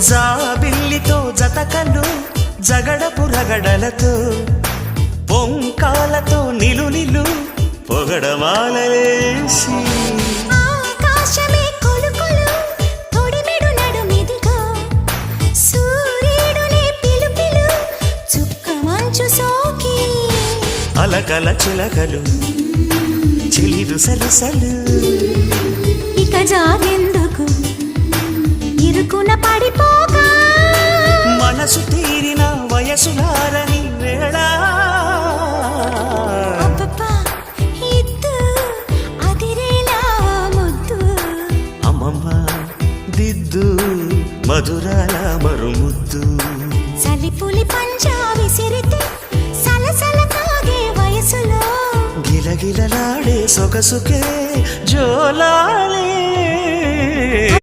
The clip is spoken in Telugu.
జాబిల్లితో జతకలు జగడపు రగడలతో పొంకాలతో నిలు పొగడమాలేసి ఆకాశమే కొలుకొలు తొడిమెడు నడుమిదిగో సూర్యుడునే పిలుపిలు చుక్క మంచు సోకి అలకల చిలకలు చిలిరు సలసలు ఇక జాగెందుకు ఇరుకున పడిపోగా మనసు తీరిన వయసులారని వేళ అబ్బబ్బా ఇద్దు అదిరేలా ముద్దు అమ్మమ్మ దిద్దు మధురాల మరుముద్దు చలిపులి పంజా విసిరితే సలసల కాగే వయసులో గిలగిలలాడే సొగసుకే జోలాలే